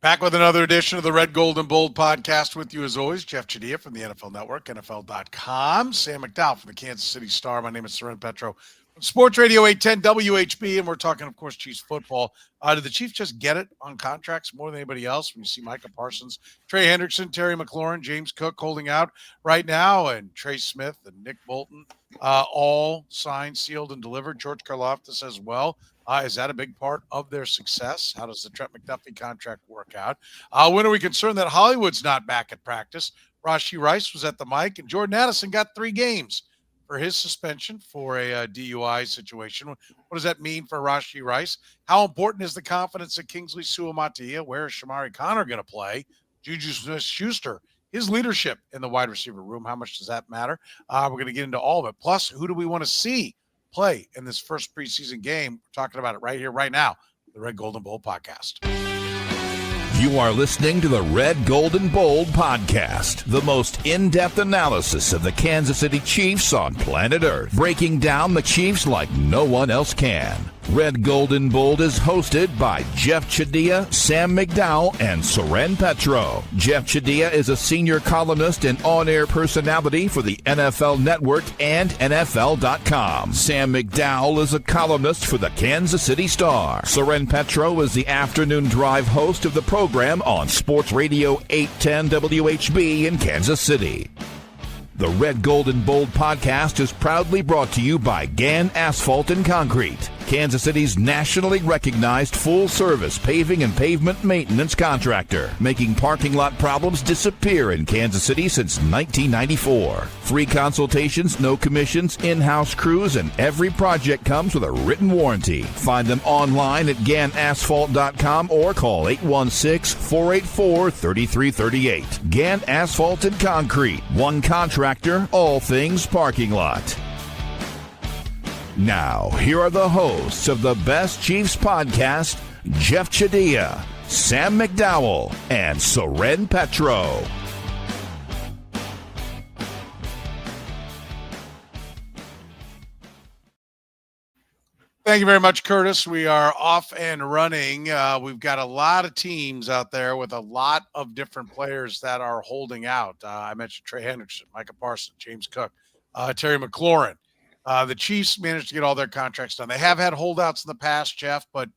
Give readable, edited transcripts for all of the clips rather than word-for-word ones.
Back with another edition of the Red, Gold, and Bold podcast with you as always, Jeff Chadiha from the NFL Network, NFL.com, Sam McDowell from the Kansas City Star. My name is Soren Petro from Sports Radio 810 WHB, and we're talking, of course, Chiefs football. Did the Chiefs just get it on contracts more than anybody else? When you see Michah Parsons, Trey Hendrickson, Terry McLaurin, James Cook holding out right now, and Trey Smith and Nick Bolton all signed, sealed, and delivered. George Karlaftis as well. Is that a big part of their success? How does the Trent McDuffie contract work out? When are we concerned that Hollywood's not back at practice? Rashee Rice was at the mic, and Jordan Addison got 3 games for his suspension for a DUI situation. What does that mean for Rashee Rice? How important is the confidence of Kingsley Suamataia? Where is Chamorro Conner going to play? JuJuSmith-Schuster, his leadership in the wide receiver room, how much does that matter? We're going to get into all of it. Plus, who do we want to see play in this first preseason game? We're talking about it right here, right now, the Red, Gold, and Bold podcast. You are listening to the Red, Gold, and Bold podcast, the most in-depth analysis of the Kansas City Chiefs on planet Earth, breaking down the Chiefs like no one else can. Red, Gold, and Bold is hosted by Jeff Chadiha, Sam McDowell, and Soren Petro. Jeff Chadiha is a senior columnist and on-air personality for the NFL Network and NFL.com. Sam McDowell is a columnist for the Kansas City Star. Soren Petro is the afternoon drive host of the program on Sports Radio 810 WHB in Kansas City. The Red, Gold, and Bold podcast is proudly brought to you by Gann Asphalt and Concrete, Kansas City's nationally recognized full-service paving and pavement maintenance contractor, making parking lot problems disappear in Kansas City since 1994. Free consultations, no commissions, in-house crews, and every project comes with a written warranty. Find them online at GannAsphalt.com or call 816-484-3338. Gann Asphalt and Concrete, one contractor, all things parking lot. Now, here are the hosts of the Best Chiefs podcast, Jeff Chadiha, Sam McDowell, and Soren Petro. Thank you very much, Curtis. We are off and running. We've got a lot of teams out there with a lot of different players that are holding out. I mentioned Trey Hendrickson, Michah Parsons, James Cook, Terry McLaurin. The Chiefs managed to get all their contracts done. They have had holdouts in the past, Jeff, but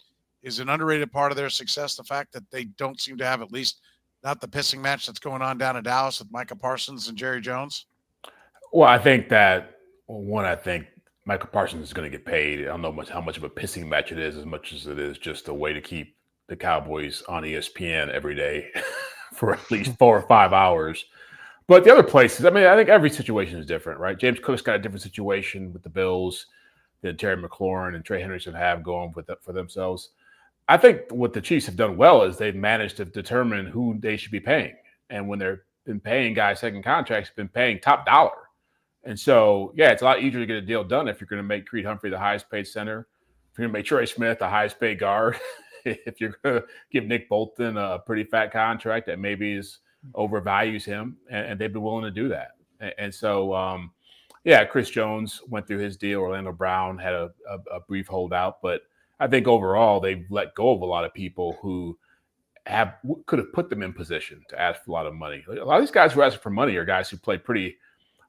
is an underrated part of their success the fact that they don't seem to have, at least not the pissing match that's going on down in Dallas with Michah Parsons and Jerry Jones? Well, I think Michah Parsons is going to get paid. I don't know how much of a pissing match it is, as much as it is just a way to keep the Cowboys on ESPN every day for at least 4 or 5 hours. But the other places, I think every situation is different, right? James Cook's got a different situation with the Bills than Terry McLaurin and Trey Hendrickson have going for themselves. I think what the Chiefs have done well is they've managed to determine who they should be paying. And when they've been paying guys second contracts, been paying top dollar. And so, yeah, it's a lot easier to get a deal done if you're going to make Creed Humphrey the highest paid center, if you're going to make Trey Smith the highest paid guard, if you're going to give Nick Bolton a pretty fat contract that maybe overvalues him, and they've been willing to do that. And so, Chris Jones went through his deal. Orlando Brown had a brief holdout, but I think overall they've let go of a lot of people who could have put them in position to ask for a lot of money. A lot of these guys who are asking for money are guys who play pretty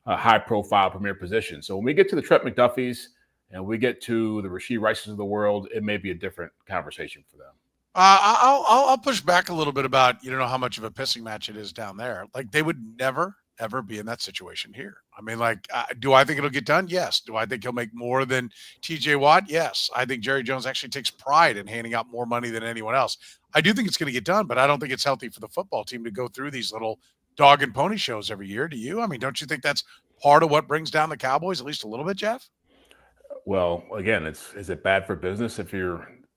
high-profile premier positions. So when we get to the Trent McDuffies and we get to the Rashee Rices of the world, it may be a different conversation for them. I'll push back a little bit about, how much of a pissing match it is down there. Like, they would never, ever be in that situation here. Do I think it'll get done? Yes. Do I think he'll make more than TJ Watt? Yes. I think Jerry Jones actually takes pride in handing out more money than anyone else. I do think it's going to get done, but I don't think it's healthy for the football team to go through these little dog and pony shows every year. Do you? Don't you think that's part of what brings down the Cowboys at least a little bit, Jeff? Well, again, is it bad for business if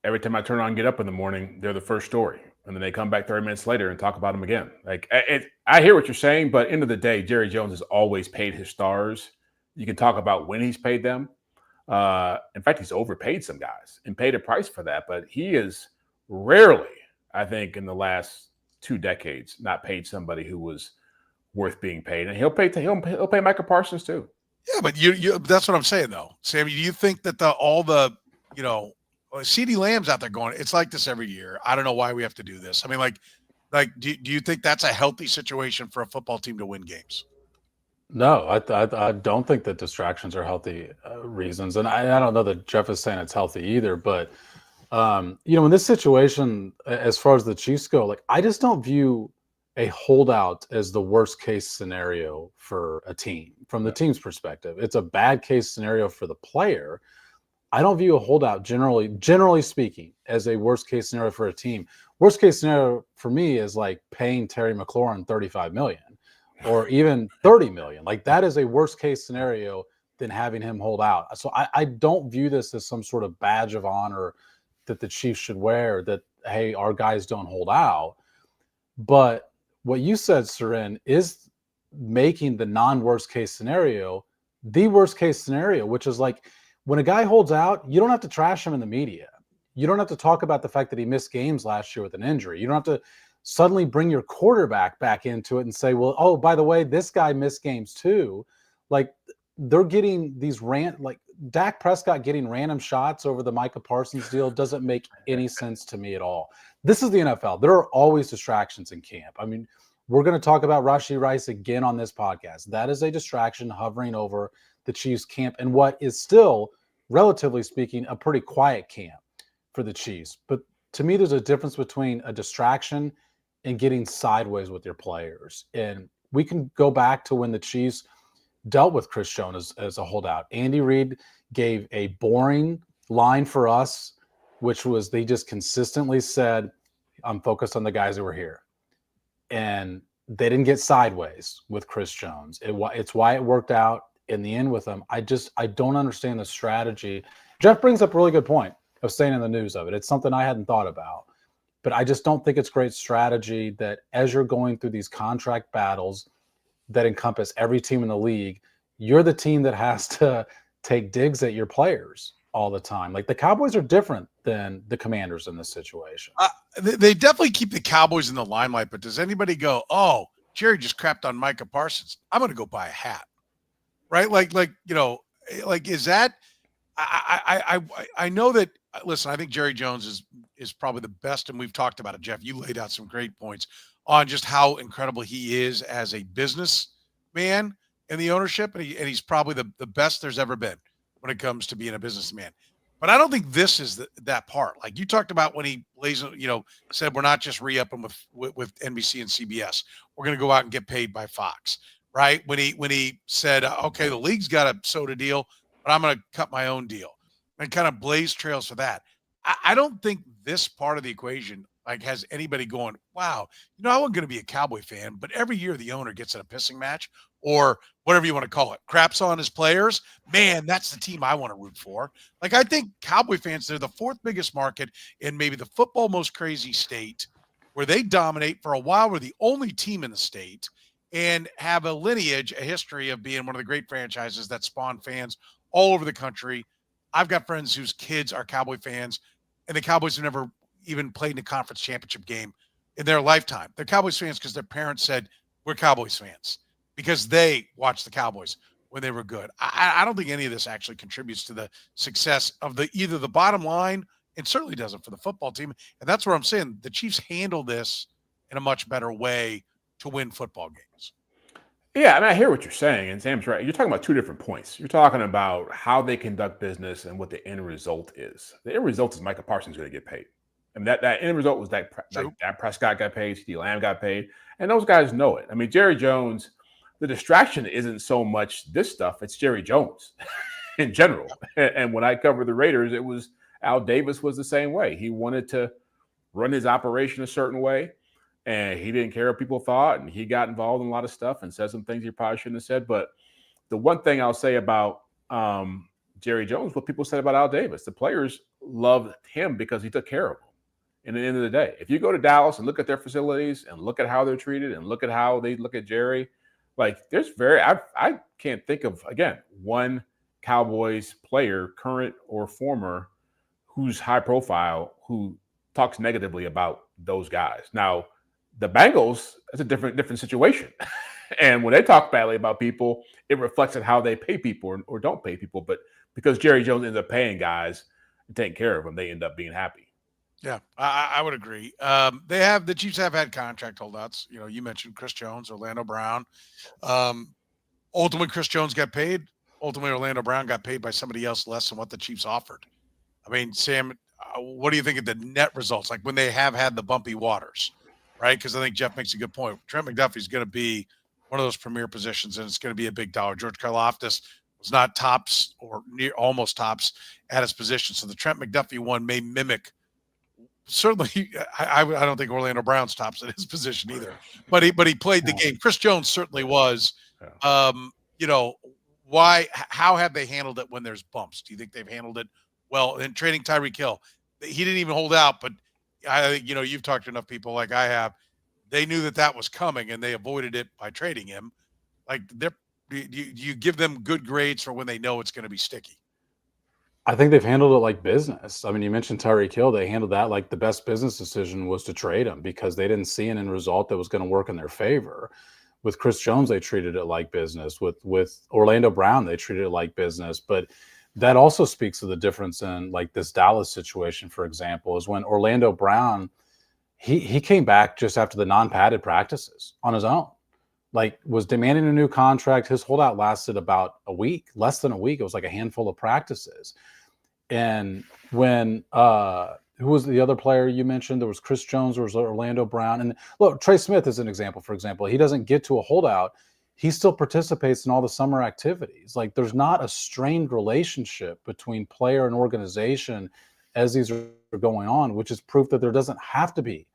every time I turn on Get Up in the morning, they're the first story, and then they come back 30 minutes later and talk about them again? I hear what you're saying, but end of the day, Jerry Jones has always paid his stars. You can talk about when he's paid them. In fact, he's overpaid some guys and paid a price for that, but he is rarely, I think, in the last 2 decades, not paid somebody who was worth being paid. And he'll pay Michah Parsons too. Yeah, but you that's what I'm saying though. Sammy, do you think that CeeDee Lamb's out there going, it's like this every year. I don't know why we have to do this. Like, do you think that's a healthy situation for a football team to win games? No, I don't think that distractions are healthy reasons, and I don't know that Jeff is saying it's healthy either. But in this situation, as far as the Chiefs go, like I just don't view a holdout as the worst case scenario for a team from the team's perspective. It's a bad case scenario for the player. I don't view a holdout generally speaking, as a worst case scenario for a team. Worst case scenario for me is like paying Terry McLaurin $35 million or even $30 million. Like that is a worst case scenario than having him hold out. So I don't view this as some sort of badge of honor that the Chiefs should wear, that, hey, our guys don't hold out. But what you said, Soren, is making the non-worst case scenario the worst case scenario, which is like when a guy holds out, you don't have to trash him in the media. You don't have to talk about the fact that he missed games last year with an injury. You don't have to suddenly bring your quarterback back into it and say, well, oh, by the way, this guy missed games too. Like they're getting these like Dak Prescott getting random shots over the Michah Parsons deal doesn't make any sense to me at all. This is the NFL. There are always distractions in camp. I mean, we're going to talk about Rashee Rice again on this podcast. That is a distraction hovering over the Chiefs camp and what is still, relatively speaking, a pretty quiet camp for the Chiefs. But to me, there's a difference between a distraction and getting sideways with your players. And we can go back to when the Chiefs dealt with Chris Jones as a holdout. Andy Reid gave a boring line for us, which was they just consistently said, I'm focused on the guys that were here. And they didn't get sideways with Chris Jones. It's why it worked out in the end with him. I don't understand the strategy. Jeff brings up a really good point of staying in the news of it. It's something I hadn't thought about. But I just don't think it's great strategy that as you're going through these contract battles that encompass every team in the league, you're the team that has to take digs at your players all the time. Like the Cowboys are different than the Commanders in this situation. They definitely keep the Cowboys in the limelight, but does anybody go, oh, Jerry just crapped on Michah Parsons, I'm going to go buy a hat, right? Like, is that, I know that, listen, I think Jerry Jones is probably the best, and we've talked about it, Jeff. You laid out some great points on just how incredible he is as a businessman in the ownership, and he's probably the best there's ever been when it comes to being a businessman. But I don't think this is that part. Like you talked about when he said we're not just re-upping with NBC and CBS. We're going to go out and get paid by Fox, right? When he said, okay, the league's got a soda deal, but I'm going to cut my own deal, and kind of blaze trails for that. I don't think this part of the equation like has anybody going, wow, I wasn't going to be a Cowboy fan, but every year the owner gets in a pissing match or whatever you want to call it, craps on his players. Man, that's the team I want to root for. Like, I think Cowboy fans, they're the fourth biggest market in maybe the football most crazy state where they dominate for a while. We're the only team in the state and have a lineage, a history of being one of the great franchises that spawn fans all over the country. I've got friends whose kids are Cowboy fans, and the Cowboys have never even played in a conference championship game in their lifetime. They're Cowboys fans because their parents said, we're Cowboys fans, because they watched the Cowboys when they were good. I don't think any of this actually contributes to the success of either the bottom line, and certainly doesn't for the football team. And that's where I'm saying the Chiefs handle this in a much better way to win football games. Yeah, I mean, I hear what you're saying, and Sam's right. You're talking about two different points. You're talking about how they conduct business and what the end result is. The end result is Michah Parsons going to get paid. I mean, that end result was that Prescott got paid, CeeDee Lamb got paid, and those guys know it. I mean, Jerry Jones, the distraction isn't so much this stuff, it's Jerry Jones in general. And when I covered the Raiders, it was Al Davis was the same way. He wanted to run his operation a certain way, and he didn't care what people thought, and he got involved in a lot of stuff and said some things he probably shouldn't have said. But the one thing I'll say about Jerry Jones, what people said about Al Davis, the players loved him because he took care of them. And at the end of the day, if you go to Dallas and look at their facilities and look at how they're treated and look at how they look at Jerry, like there's I can't think of, again, one Cowboys player, current or former, who's high profile, who talks negatively about those guys. Now, the Bengals, that's a different situation. And when they talk badly about people, it reflects on how they pay people or don't pay people. But because Jerry Jones ends up paying guys and taking care of them, they end up being happy. Yeah, I would agree. The Chiefs have had contract holdouts. You mentioned Chris Jones, Orlando Brown. Ultimately, Chris Jones got paid. Ultimately, Orlando Brown got paid by somebody else less than what the Chiefs offered. I mean, Sam, what do you think of the net results? Like when they have had the bumpy waters, right? Because I think Jeff makes a good point. Trent McDuffie is going to be one of those premier positions, and it's going to be a big dollar. George Karlaftis was not tops or near almost tops at his position. So the Trent McDuffie one may mimic. Certainly, I don't think Orlando Brown's tops at his position either. But he played the game. Chris Jones certainly was. How have they handled it when there's bumps? Do you think they've handled it well? In trading Tyreek Hill, he didn't even hold out, but I think you've talked to enough people like I have. They knew that was coming, and they avoided it by trading him. Like, do you give them good grades for when they know it's going to be sticky? I think they've handled it like business. I mean, you mentioned Tyreek Hill. They handled that like the best business decision was to trade him because they didn't see an end result that was going to work in their favor. With Chris Jones, they treated it like business. With Orlando Brown, they treated it like business. But that also speaks to the difference in like this Dallas situation, for example, is when Orlando Brown, he came back just after the non-padded practices on his own. Like, was demanding a new contract. His holdout lasted about a week, less than a week. It was like a handful of practices. And when who was the other player you mentioned? There was Chris Jones, there was Orlando Brown. And look, Trey Smith is an example, for example. He doesn't get to a holdout. He still participates in all the summer activities. Like, there's not a strained relationship between player and organization as these are going on, which is proof that there doesn't have to be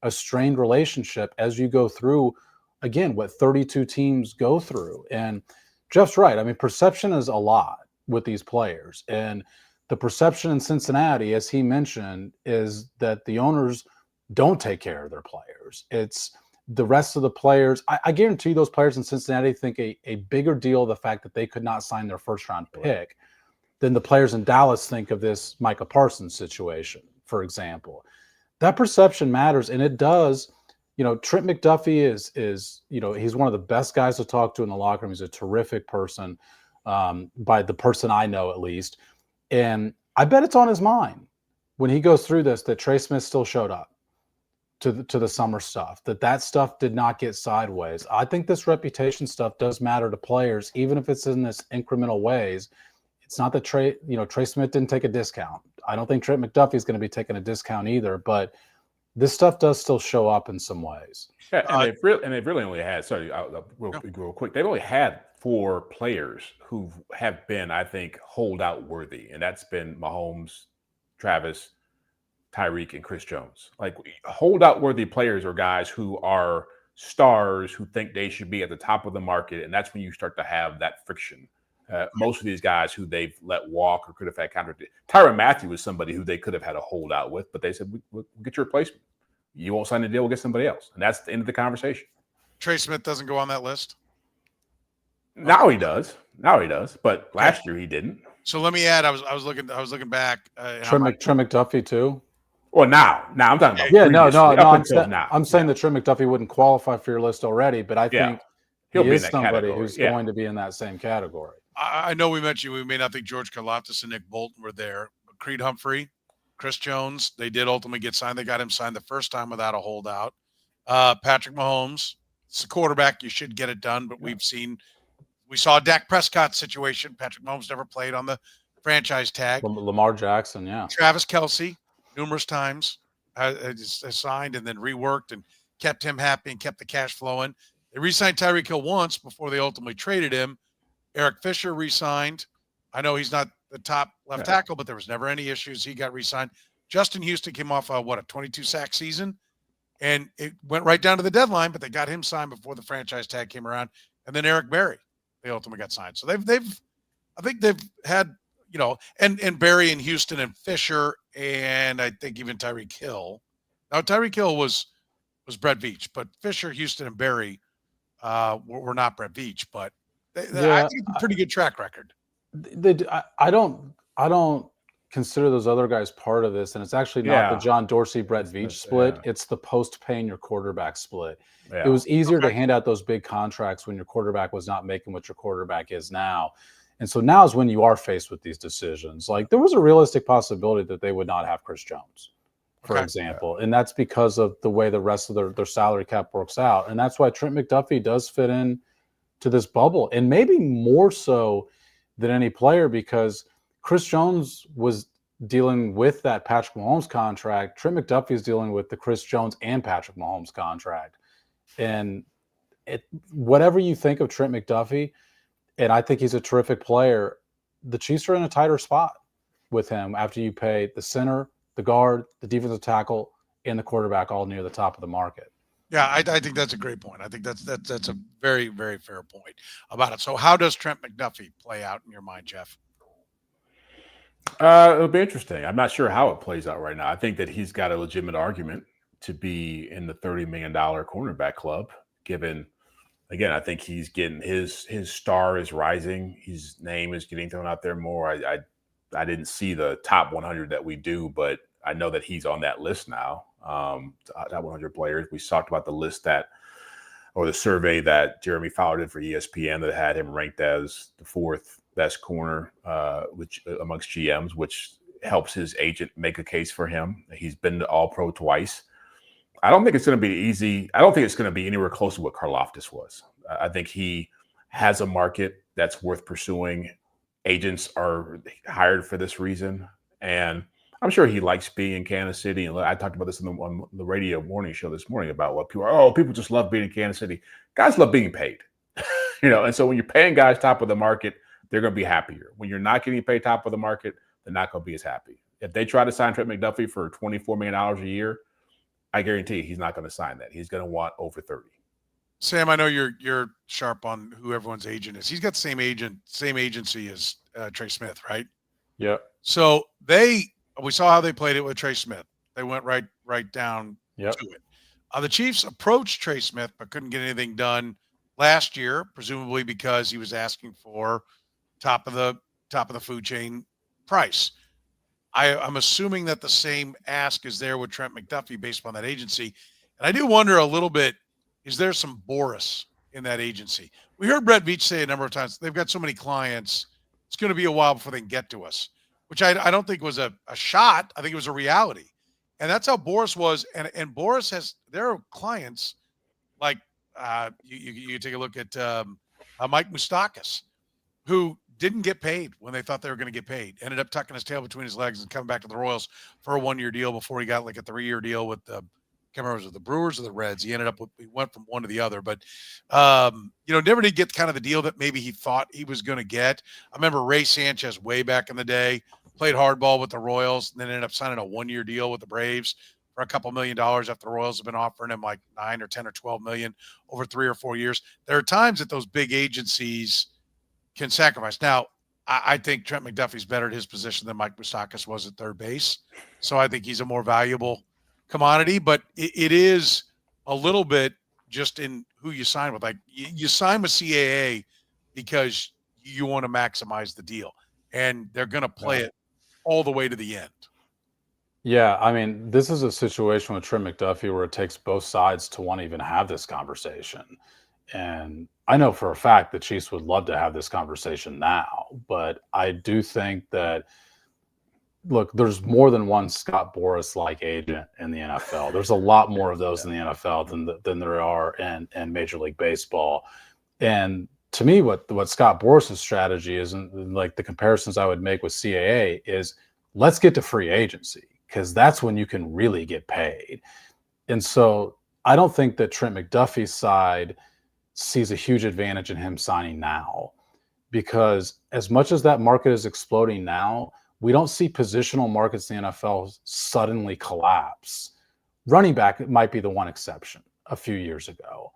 a strained relationship as you go through, again, what 32 teams go through. And Jeff's right. I mean, perception is a lot with these players. And the perception in Cincinnati, as he mentioned, is that the owners don't take care of their players. It's the rest of the players. I guarantee you those players in Cincinnati think a bigger deal of the fact that they could not sign their first-round pick than the players in Dallas think of this Michah Parsons situation, for example. That perception matters, and it does. Trent McDuffie is he's one of the best guys to talk to in the locker room. He's a terrific person, by the person I know at least. And I bet it's on his mind when he goes through this that Trey Smith still showed up to the summer stuff, that stuff did not get sideways. I think this reputation stuff does matter to players, even if it's in this incremental ways. It's not that Trey Smith didn't take a discount. I don't think Trent McDuffie is going to be taking a discount either, but this stuff does still show up in some ways. Yeah, and they've really only had, real quick, they've only had 4 players who have been, I think, holdout worthy, and that's been Mahomes, Travis, Tyreek, and Chris Jones. Like, holdout worthy players are guys who are stars who think they should be at the top of the market, and that's when you start to have that friction. Most of these guys who they've let walk or could have had contract. Tyrann Mathieu was somebody who they could have had a holdout with, but they said, we'll get your replacement. You won't sign the deal, we'll get somebody else. And that's the end of the conversation. Trey Smith doesn't go on that list? Now he does. But last year he didn't. So let me add, I was looking back. Trent McDuffie too? Well, now I'm talking about. Yeah, I'm saying that Trent McDuffie wouldn't qualify for your list already, but I think he'll he be is in that somebody category. who's going to be in that same category. I know we mentioned we may not think George Karlaftis and Nick Bolton were there, but Creed Humphrey, Chris Jones, they did ultimately get signed. They got him signed the first time without a holdout. Patrick Mahomes, it's a quarterback. You should get it done, but we saw a Dak Prescott situation. Patrick Mahomes never played on the franchise tag. Lamar Jackson, yeah. Travis Kelce, numerous times, has signed and then reworked and kept him happy and kept the cash flowing. They re-signed Tyreek Hill once before they ultimately traded him. Eric Fisher re-signed. I know he's not the top left tackle, but there was never any issues. He got re-signed. Justin Houston came off a 22-sack season, and it went right down to the deadline, but they got him signed before the franchise tag came around. And then Eric Berry, they ultimately got signed. So I think they've had, and Berry and Houston and Fisher, and I think even Tyreek Hill. Now, Tyreek Hill was Brett Veach, but Fisher, Houston, and Berry were not Brett Veach, but I think it's a pretty good track record. I don't consider those other guys part of this, and it's actually not the John Dorsey Brett Veach split. It's the post-paying your quarterback split. It was easier to hand out those big contracts when your quarterback was not making what your quarterback is now. And so now is when you are faced with these decisions. Like, there was a realistic possibility that they would not have Chris Jones. for example. And that's because of the way the rest of their salary cap works out. And that's why Trent McDuffie does fit in to this bubble, and maybe more so than any player, because Chris Jones was dealing with that Patrick Mahomes contract. Trent McDuffie is dealing with the Chris Jones and Patrick Mahomes contract. And whatever you think of Trent McDuffie, and I think he's a terrific player, the Chiefs are in a tighter spot with him after you pay the center, the guard, the defensive tackle, and the quarterback all near the top of the market. Yeah, I think that's a great point. I think that's a very, very fair point about it. So how does Trent McDuffie play out in your mind, Jeff? It'll be interesting. I'm not sure how it plays out right now. I think that he's got a legitimate argument to be in the $30 million cornerback club, given, again, I think he's getting his star is rising. His name is getting thrown out there more. I didn't see the top 100 that we do, but I know that he's on that list now. Top 100 players. We talked about the list or the survey that Jeremy Fowler did for ESPN that had him ranked as the 4th best corner, which amongst GMs, which helps his agent make a case for him. He's been to All-Pro twice. I don't think it's going to be easy. I don't think it's going to be anywhere close to what Karlaftis was. I think he has a market that's worth pursuing. Agents are hired for this reason, and I'm sure he likes being in Kansas City. And I talked about this on the radio morning show this morning about what people just love being in Kansas City. Guys love being paid, and so when you're paying guys top of the market, they're going to be happier. When you're not getting paid top of the market, they're not going to be as happy. If they try to sign Trent McDuffie for $24 million a year, I guarantee you he's not going to sign that. He's going to want over 30. Sam, I know you're sharp on who everyone's agent is. He's got the same agency as Trey Smith, right? Yeah. So we saw how they played it with Trey Smith. They went right down to it. The Chiefs approached Trey Smith but couldn't get anything done last year, presumably because he was asking for top of the food chain price. I'm assuming that the same ask is there with Trent McDuffie based upon that agency. And I do wonder a little bit, is there some Boris in that agency? We heard Brett Veach say a number of times, they've got so many clients, it's going to be a while before they can get to us, which I don't think was a shot. I think it was a reality. And that's how Boris was. And Boris there are clients like you take a look at Mike Moustakas, who didn't get paid when they thought they were going to get paid, ended up tucking his tail between his legs and coming back to the Royals for a 1-year deal before he got like a 3-year deal with the, I can't remember, was it the Brewers or the Reds? He went from one to the other, but never did get kind of the deal that maybe he thought he was going to get. I remember Ray Sanchez way back in the day played hardball with the Royals and then ended up signing a 1-year deal with the Braves for a couple $1 million after the Royals have been offering him like 9 or 10 or 12 million over 3 or 4 years. There are times that those big agencies can sacrifice. Now, I think Trent McDuffie's better at his position than Mike Moustakas was at third base. So I think he's a more valuable commodity, but it is a little bit just in who you sign with. Like you sign with CAA because you want to maximize the deal, and they're going to play it all the way to the end. Yeah, I mean, this is a situation with Trent McDuffie where it takes both sides to want to even have this conversation. And I know for a fact the Chiefs would love to have this conversation now, but I do think that, look, there's more than one Scott Boras-like agent in the NFL. There's a lot more of those in the NFL than there are in Major League Baseball. And to me, what Scott Boras' strategy is, and like the comparisons I would make with CAA, is let's get to free agency because that's when you can really get paid. And so I don't think that Trent McDuffie's side sees a huge advantage in him signing now, because as much as that market is exploding now, we don't see positional markets in the NFL suddenly collapse. Running back might be the one exception a few years ago,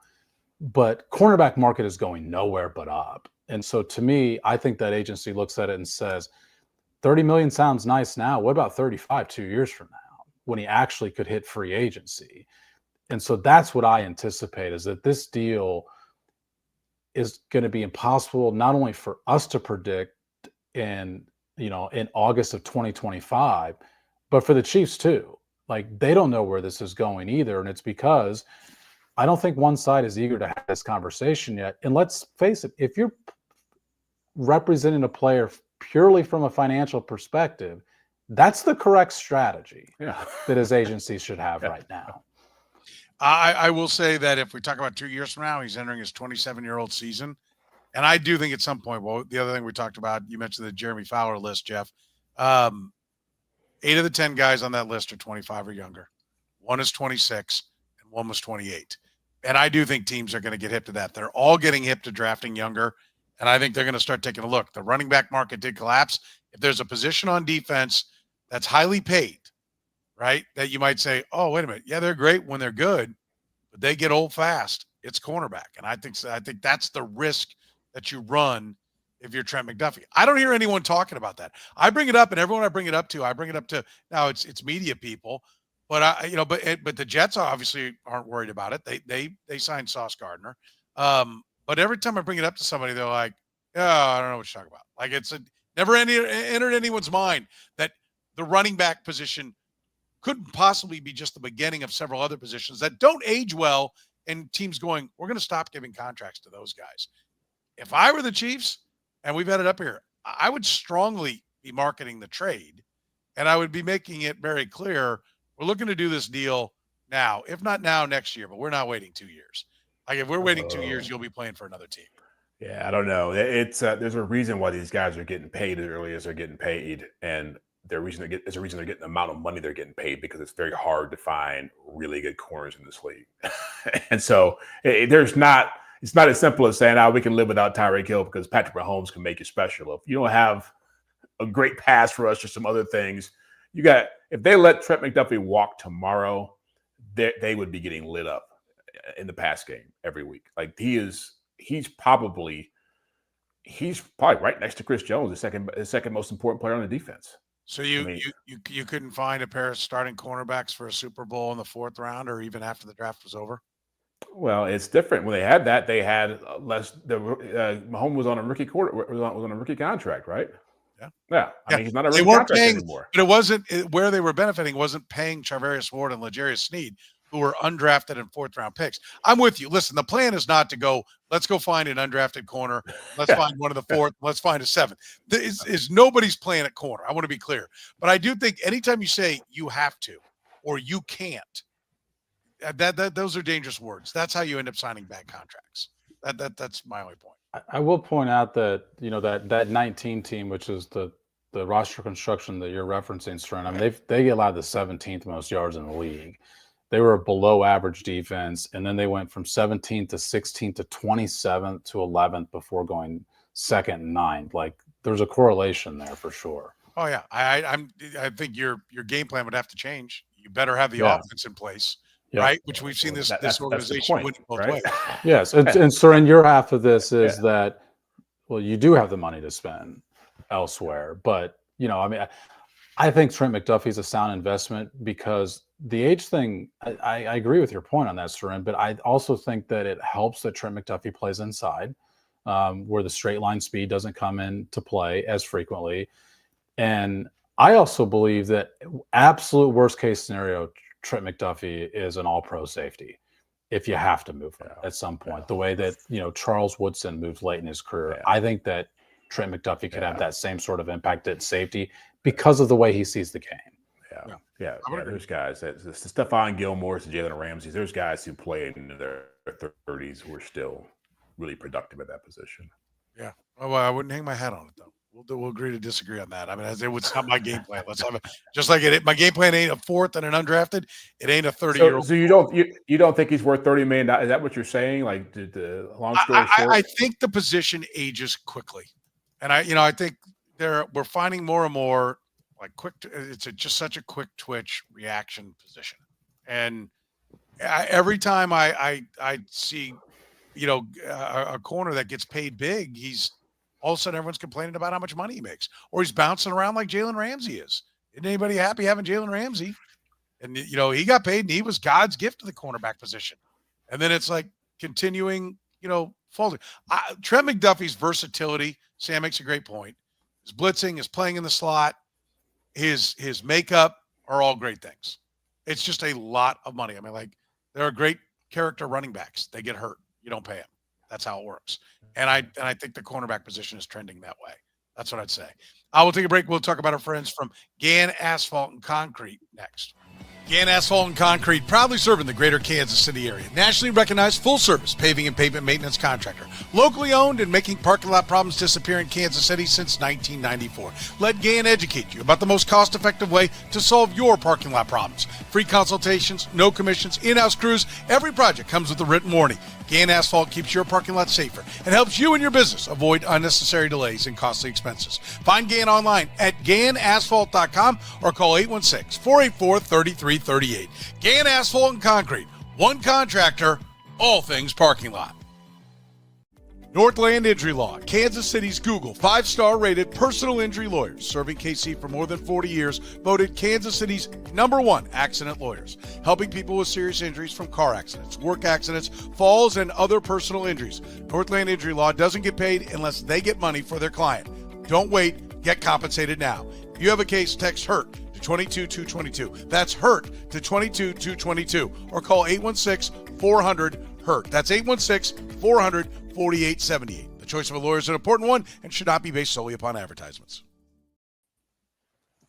but cornerback market is going nowhere but up. And so to me, I think that agency looks at it and says, 30 million sounds nice now. What about 35 2 years from now when he actually could hit free agency? And so that's what I anticipate, is that this deal is going to be impossible not only for us to predict in August of 2025, but for the Chiefs too. Like, they don't know where this is going either. And it's because I don't think one side is eager to have this conversation yet. And let's face it, if you're representing a player purely from a financial perspective, That's the correct strategy Yeah. that his agency should have right now. I will say that if we talk about 2 years from now, he's entering his 27-year-old season. And I do think at some point, well, the other thing we talked about, you mentioned the Jeremy Fowler list, Jeff. 8 of the 10 guys on that list are 25 or younger. One is 26 and one was 28. And I do think teams are going to get hip to that. They're all getting hip to drafting younger. And I think they're going to start taking a look. The running back market did collapse. If there's a position on defense that's highly paid, right, that you might say, oh, wait a minute. Yeah, they're great when they're good, but they get old fast. It's cornerback. And I think that's the risk that you run if you're Trent McDuffie. I don't hear anyone talking about that. I bring it up, and everyone I bring it up to now it's media people, but but the Jets obviously aren't worried about it. They signed Sauce Gardner. But every time I bring it up to somebody, they're like, "Oh, I don't know what you're talking about." Like it's never entered anyone's mind that the running back position couldn't possibly be just the beginning of several other positions that don't age well, and teams going, "We're going to stop giving contracts to those guys." If I were the Chiefs, and we've had it up here, I would strongly be marketing the trade, and I would be making it very clear we're looking to do this deal now. If not now, next year, but we're not waiting 2 years. Like if we're waiting 2 years, you'll be playing for another team. Yeah, I don't know. It's there's a reason why these guys are getting paid as early as they're getting paid, and there's a reason they're getting the amount of money they're getting paid, because it's very hard to find really good corners in this league. And so it's not as simple as saying, we can live without Tyreek Hill because Patrick Mahomes can make you special. If you don't have a great pass for us or some other things, if they let Trent McDuffie walk tomorrow, they would be getting lit up in the pass game every week. Like he's probably right next to Chris Jones, the second most important player on the defense. So you couldn't find a pair of starting cornerbacks for a Super Bowl in the 4th round or even after the draft was over? Well, it's different. When they had that, they had less. Mahomes was on a rookie contract, right? Yeah. I mean, he's not a rookie contract anymore. But it wasn't where they were benefiting. Wasn't paying Charvarius Ward and L'Jarius Sneed, who were undrafted and 4th-round picks. I'm with you. Listen, the plan is not to go, let's go find an undrafted corner. Let's find one of the 4th. Let's find a 7th. Is nobody's plan at corner. I want to be clear. But I do think anytime you say you have to or you can't, those are dangerous words. That's how you end up signing bad contracts. That's my only point. I will point out that that 19 team, which is the roster construction that you're referencing, Stern. I mean, they allowed the 17th most yards in the league. They were a below average defense, and then they went from 17th to 16th to 27th to 11th before going 2nd and 9th. Like there's a correlation there for sure. Oh yeah, I think your game plan would have to change. You better have the offense in place. Yeah. Right, which we've seen this organization winning both ways. Yes, and Soren, your half of this is that, well, you do have the money to spend elsewhere, but I think Trent McDuffie is a sound investment because the age thing. I agree with your point on that, Soren, but I also think that it helps that Trent McDuffie plays inside, where the straight line speed doesn't come into play as frequently, and I also believe that absolute worst case scenario, Trent McDuffie is an all-pro safety if you have to move him at some point. The way that Charles Woodson moved late in his career, I think that Trent McDuffie could have that same sort of impact at safety because of the way he sees the game. Yeah. There's guys, the Stephon Gilmore's and Jalen Ramsey's. There's guys who play in their 30s who are still really productive at that position. Yeah. Well, I wouldn't hang my hat on it though. We'll agree to disagree on that. I mean, it was not my game plan. Let's have it just like it. My game plan ain't a 4th and an undrafted. It ain't a 30-year-old. So you don't think he's worth $30 million? Is that what you're saying? Like the long story short, I think the position ages quickly, and I think we're finding more and more like quick. It's just such a quick twitch reaction position, and every time I see a corner that gets paid big, he's all of a sudden everyone's complaining about how much money he makes, or he's bouncing around like Jalen Ramsey is. Isn't anybody happy having Jalen Ramsey? And, he got paid and he was God's gift to the cornerback position. And then it's like continuing, folding. Trent McDuffie's versatility, Sam makes a great point. His blitzing, his playing in the slot, his makeup are all great things. It's just a lot of money. I mean, like there are great character running backs. They get hurt. You don't pay them. That's how it works. And I think the cornerback position is trending that way. That's what I'd say. I will take a break. We'll talk about our friends from Gann Asphalt and Concrete next. Gann Asphalt and Concrete, proudly serving the greater Kansas City area. Nationally recognized full-service paving and pavement maintenance contractor. Locally owned and making parking lot problems disappear in Kansas City since 1994. Let Gann educate you about the most cost-effective way to solve your parking lot problems. Free consultations, no commissions, in-house crews. Every project comes with a written warning. Gann Asphalt keeps your parking lot safer and helps you and your business avoid unnecessary delays and costly expenses. Find Gann online at GannAsphalt.com or call 816-484-3338. Gann Asphalt and Concrete. One contractor, all things parking lot. Northland Injury Law, Kansas City's Google 5-star rated personal injury lawyers, serving KC for more than 40 years, voted Kansas City's #1 accident lawyers, helping people with serious injuries from car accidents, work accidents, falls, and other personal injuries. Northland Injury Law doesn't get paid unless they get money for their client. Don't wait, get compensated now. If you have a case, text HURT to 22222. That's HURT to 22222 or call 816-400-HURT. That's 816-400-4878. The choice of a lawyer is an important one and should not be based solely upon advertisements.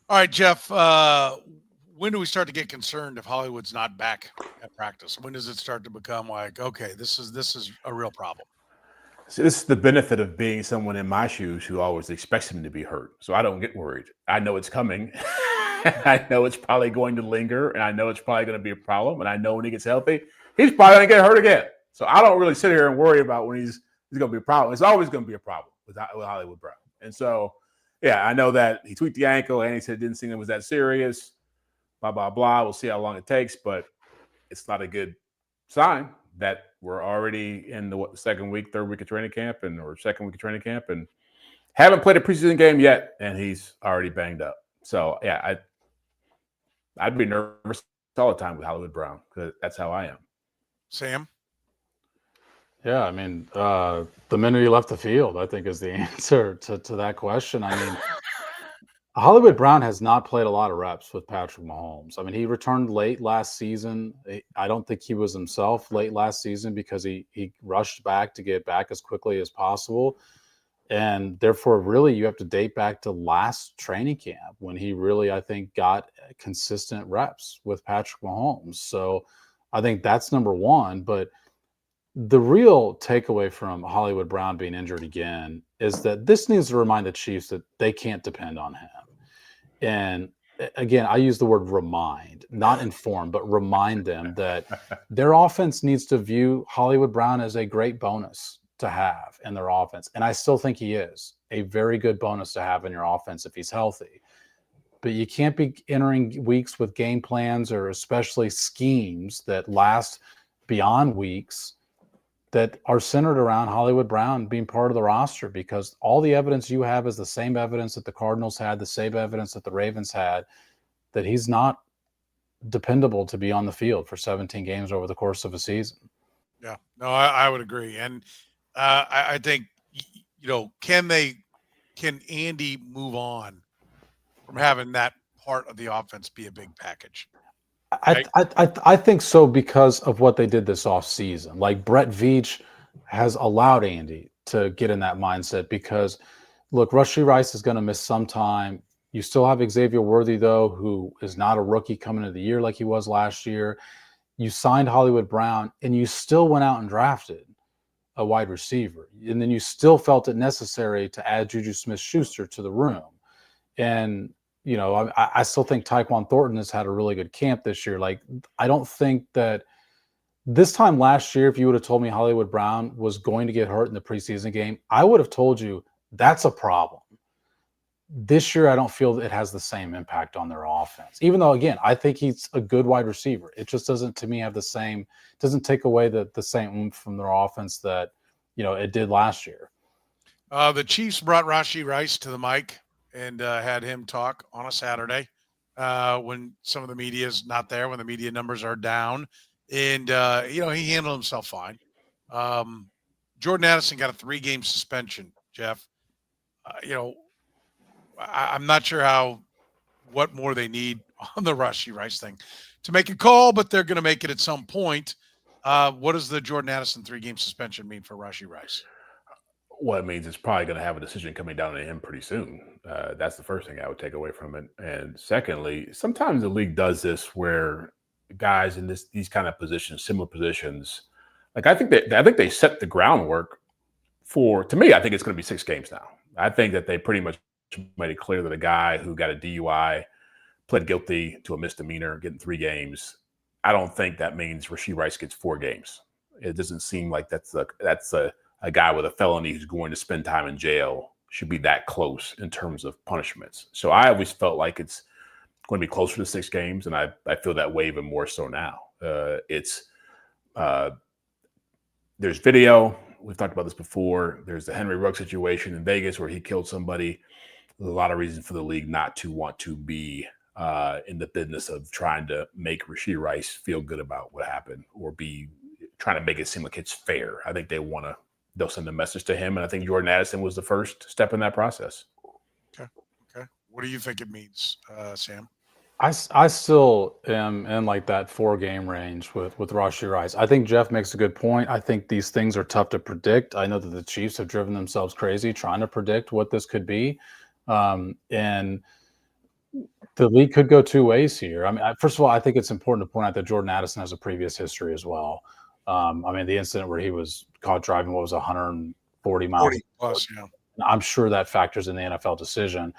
All right, Jeff, when do we start to get concerned if Hollywood's not back at practice? When does it start to become like, okay, this is a real problem? So this is the benefit of being someone in my shoes who always expects him to be hurt. So I don't get worried. I know it's coming. I know it's probably going to linger, and I know it's probably going to be a problem. And I know when he gets healthy, he's probably going to get hurt again. So I don't really sit here and worry about when he's going to be a problem. It's always going to be a problem with Hollywood Brown. And so, yeah, I know that he tweaked the ankle and he said it didn't seem it was that serious, blah, blah, blah. We'll see how long it takes, but it's not a good sign that we're already in the third week of training camp or second week of training camp and haven't played a preseason game yet, and he's already banged up. So, yeah, I'd be nervous all the time with Hollywood Brown because that's how I am. Sam? Yeah, I mean, the minute he left the field, I think is the answer to that question. I mean, Hollywood Brown has not played a lot of reps with Patrick Mahomes. I mean, he returned late last season. I don't think he was himself late last season because he rushed back to get back as quickly as possible. And therefore, really, you have to date back to last training camp when he really, I think, got consistent reps with Patrick Mahomes. So I think that's number one. But the real takeaway from Hollywood Brown being injured again is that this needs to remind the Chiefs that they can't depend on him. And again, I use the word remind, not inform, but remind them that their offense needs to view Hollywood Brown as a great bonus to have in their offense. And I still think he is a very good bonus to have in your offense if he's healthy. But you can't be entering weeks with game plans or especially schemes that last beyond weeks that are centered around Hollywood Brown being part of the roster, because all the evidence you have is the same evidence that the Cardinals had, the same evidence that the Ravens had, that he's not dependable to be on the field for 17 games over the course of a season. Yeah, no, I would agree. And I think, can Andy move on from having that part of the offense be a big package? I think so because of what they did this offseason. Like Brett Veach has allowed Andy to get in that mindset because, look, Rashee Rice is going to miss some time. You still have Xavier Worthy, though, who is not a rookie coming into the year like he was last year. You signed Hollywood Brown, and you still went out and drafted a wide receiver. And then you still felt it necessary to add JuJuSmith-Schuster to the room. And I still think Tyquan Thornton has had a really good camp this year. Like, I don't think that this time last year, if you would have told me Hollywood Brown was going to get hurt in the preseason game, I would have told you that's a problem. This year, I don't feel it has the same impact on their offense. Even though, again, I think he's a good wide receiver. It just doesn't, to me, have the same, doesn't take away the same oomph from their offense that, it did last year. The Chiefs brought Rashee Rice to the mic and had him talk on a Saturday when some of the media is not there, when the media numbers are down. And, he handled himself fine. Jordan Addison got a 3-game suspension, Jeff. I'm not sure what more they need on the Rashee Rice thing to make a call, but they're going to make it at some point. What does the Jordan Addison 3-game suspension mean for Rashee Rice? Well, it means it's probably going to have a decision coming down to him pretty soon. That's the first thing I would take away from it. And secondly, sometimes the league does this where guys in these kind of positions, similar positions, like I think they set the groundwork for. To me, I think it's going to be 6 games now. I think that they pretty much made it clear that a guy who got a DUI, pled guilty to a misdemeanor, getting 3 games. I don't think that means Rashee Rice gets 4 games. It doesn't seem like that's a guy with a felony who's going to spend time in jail should be that close in terms of punishments. So I always felt like it's going to be closer to 6 games, and I feel that way even more so now. There's video. We've talked about this before. There's the Henry Ruggs situation in Vegas where he killed somebody. There's a lot of reason for the league not to want to be in the business of trying to make Rashee Rice feel good about what happened or be trying to make it seem like it's fair. I think they'll send a message to him, and I think Jordan Addison was the first step in that process. Okay. What do you think it means, Sam? I still am in like that 4-game range with Rashee Rice. I think Jeff makes a good point. I think these things are tough to predict. I know that the Chiefs have driven themselves crazy trying to predict what this could be. And the league could go 2 ways here. I mean, first of all, I think it's important to point out that Jordan Addison has a previous history as well. I mean, the incident where he was caught driving, 140 miles? 40 plus, yeah. I'm sure that factors in the NFL decision.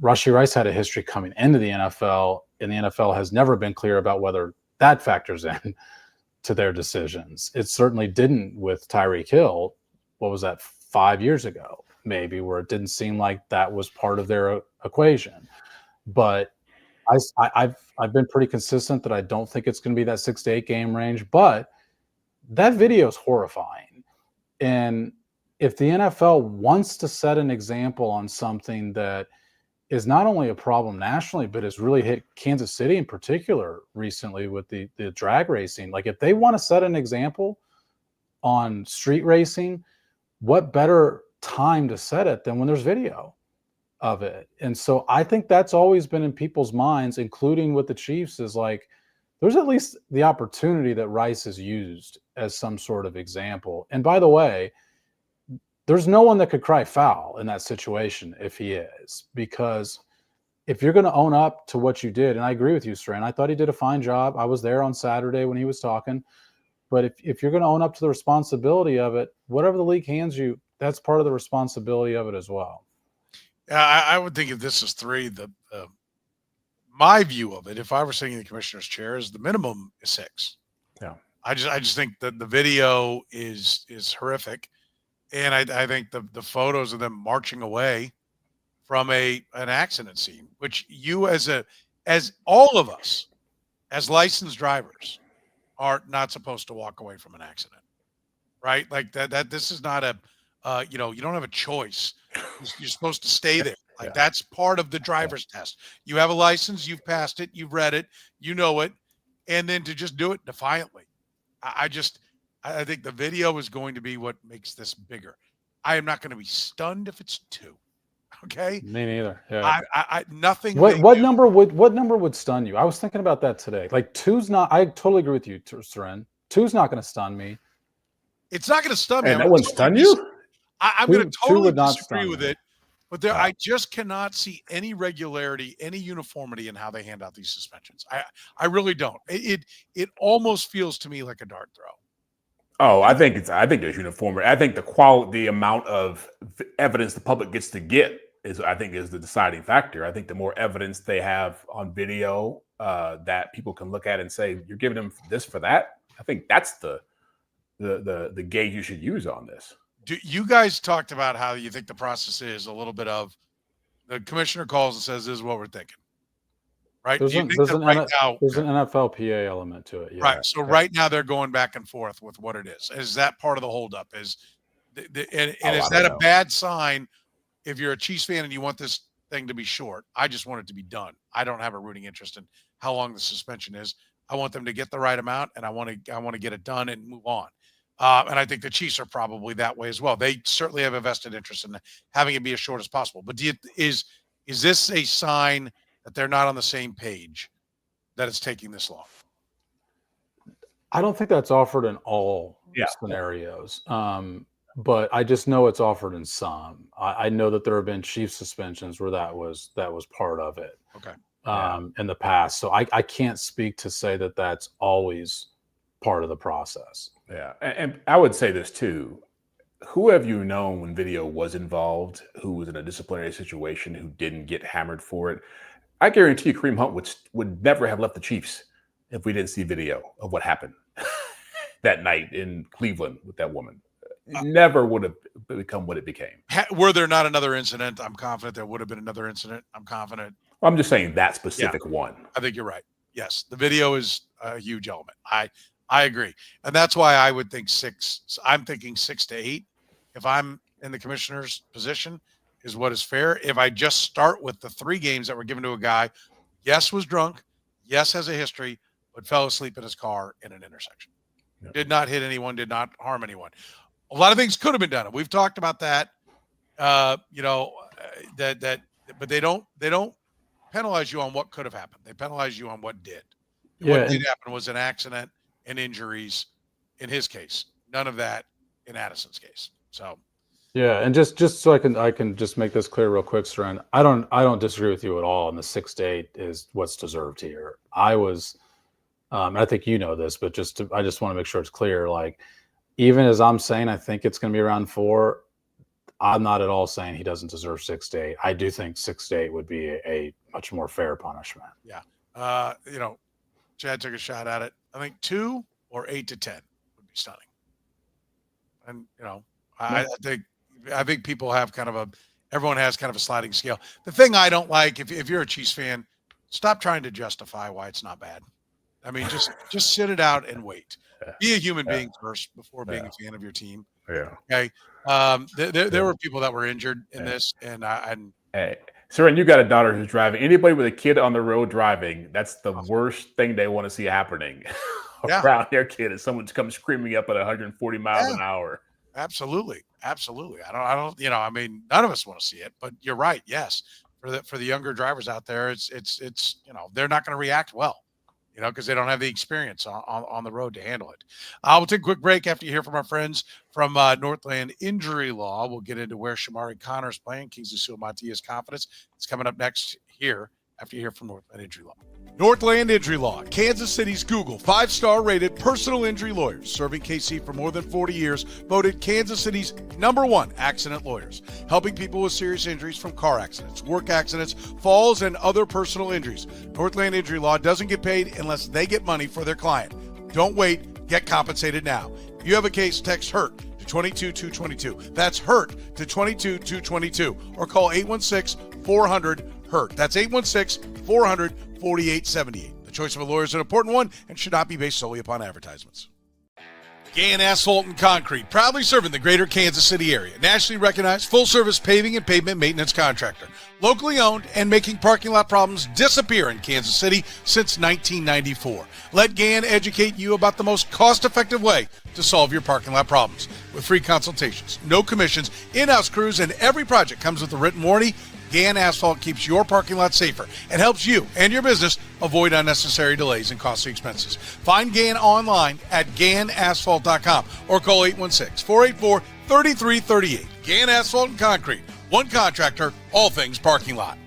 Rashee Rice had a history coming into the NFL, and the NFL has never been clear about whether that factors in to their decisions. It certainly didn't with Tyreek Hill. What was that, 5 years ago, maybe, where it didn't seem like that was part of their equation. But I've been pretty consistent that I don't think it's going to be that 6 to 8 game range, but that video is horrifying. And if the NFL wants to set an example on something that is not only a problem nationally, but has really hit Kansas City in particular recently with the drag racing, like if they want to set an example on street racing, what better time to set it than when there's video of it? And so I think that's always been in people's minds, including with the Chiefs, is like, there's at least the opportunity that Rice is used as some sort of example. And by the way, there's no one that could cry foul in that situation if he is, because if you're going to own up to what you did, and I agree with you, Soren, I thought he did a fine job. I was there on Saturday when he was talking. But if you're going to own up to the responsibility of it, whatever the league hands you, that's part of the responsibility of it as well. Yeah, I would think if this is 3, my view of it, if I were sitting in the commissioner's chair, is the minimum is 6. Yeah, I just think that the video is horrific, and I think the photos of them marching away from an accident scene, which you as all of us as licensed drivers are not supposed to walk away from an accident, right? Like that this is not you don't have a choice. You're supposed to stay there. Like that's part of the driver's test. You have a license, you've passed it, you've read it, you know it, and then to just do it defiantly. I think the video is going to be what makes this bigger. I am not going to be stunned if it's 2. Okay. Me neither. Yeah. Nothing. What number would stun you? I was thinking about that today. Like 2's not. I totally agree with you, Soren. 2's not going to stun me. It's not going to stun me. And that wouldn't stun you? I'm going to totally disagree with me. it. But I just cannot see any regularity, any uniformity in how they hand out these suspensions. I really don't. It almost feels to me like a dart throw. Oh, I think there's uniformity. I think the amount of evidence the public gets to get is the deciding factor. I think the more evidence they have on video that people can look at and say, you're giving them this for that, I think that's the gauge you should use on this. You guys talked about how you think the process is a little bit of the commissioner calls and says, this is what we're thinking. Right? There's an NFLPA element to it. Yeah. Right. So right now they're going back and forth with what it is. Is that part of the holdup? Is that a bad sign if you're a Chiefs fan and you want this thing to be short? I just want it to be done. I don't have a rooting interest in how long the suspension is. I want them to get the right amount, and I want to get it done and move on. And I think the Chiefs are probably that way as well. They certainly have a vested interest in having it be as short as possible. But is this a sign that they're not on the same page, that it's taking this long? I don't think that's offered in all scenarios. but I just know it's offered in some. I know that there have been Chiefs suspensions where that was part of it. Okay. In the past. So I can't speak to say that that's always part of the process. Yeah. And I would say this too. Who have you known when video was involved, who was in a disciplinary situation, who didn't get hammered for it? I guarantee you Kareem Hunt would never have left the Chiefs if we didn't see video of what happened that night in Cleveland with that woman. It never would have become what it became. Were there not another incident? I'm confident there would have been another incident. I'm confident. I'm just saying that specific one. I think you're right. Yes, the video is a huge element. I agree. And that's why I would think 6. I'm thinking 6 to 8. If I'm in the commissioner's position, is what is fair. If I just start with the 3 games that were given to a guy, yes, was drunk, yes, has a history, but fell asleep in his car in an intersection. Yep. Did not hit anyone, did not harm anyone. A lot of things could have been done. We've talked about that. But they don't penalize you on what could have happened. They penalize you on what did. What did happen was an accident and injuries in his case. None of that in Addison's case. So yeah, and just so I can just make this clear real quick, Soren, I don't disagree with you at all. And the 6 to 8 is what's deserved here. I was, I think you know this, but I just want to make sure it's clear. Like, even as I'm saying, I think it's going to be around 4. I'm not at all saying he doesn't deserve 6 to 8. I do think 6 to 8 would be a much more fair punishment. Yeah. Chad took a shot at it. I think 2 or 8 to 10 would be stunning. And, I think people have everyone has kind of a sliding scale. The thing I don't like, if you're a Chiefs fan, stop trying to justify why it's not bad. I mean, just sit it out and wait. Be a human being first before being a fan of your team. Yeah. Okay. There were people that were injured in this, and hey, Soren, you got a daughter who's driving. Anybody with a kid on the road driving, that's the worst thing they want to see happening around their kid. Is someone comes screaming up at 140 miles an hour. Absolutely. I don't. None of us want to see it, but you're right. Yes, for the younger drivers out there, it's they're not going to react well. Because they don't have the experience on the road to handle it. We'll take a quick break after you hear from our friends from Northland Injury Law. We'll get into where Chamorro Conner is playing, Kingsley Suamataia's confidence. It's coming up next here after you hear from Northland Injury Law. Northland Injury Law, Kansas City's Google 5-star rated personal injury lawyers, serving KC for more than 40 years, voted Kansas City's #1 accident lawyers, helping people with serious injuries from car accidents, work accidents, falls, and other personal injuries. Northland Injury Law doesn't get paid unless they get money for their client. Don't wait, get compensated now. If you have a case, text HURT to 22222. That's HURT to 22222, or call 816-400-HURT. That's 816-400-4878. The choice of a lawyer is an important one and should not be based solely upon advertisements. Gann Asphalt and Concrete, proudly serving the greater Kansas City area. Nationally recognized full-service paving and pavement maintenance contractor. Locally owned and making parking lot problems disappear in Kansas City since 1994. Let Gann educate you about the most cost-effective way to solve your parking lot problems. With free consultations, no commissions, in-house crews, and every project comes with a written warranty, Gann Asphalt keeps your parking lot safer and helps you and your business avoid unnecessary delays and costly expenses. Find Gann online at GannAsphalt.com or call 816-484-3338. Gann Asphalt and Concrete. One contractor, all things parking lot.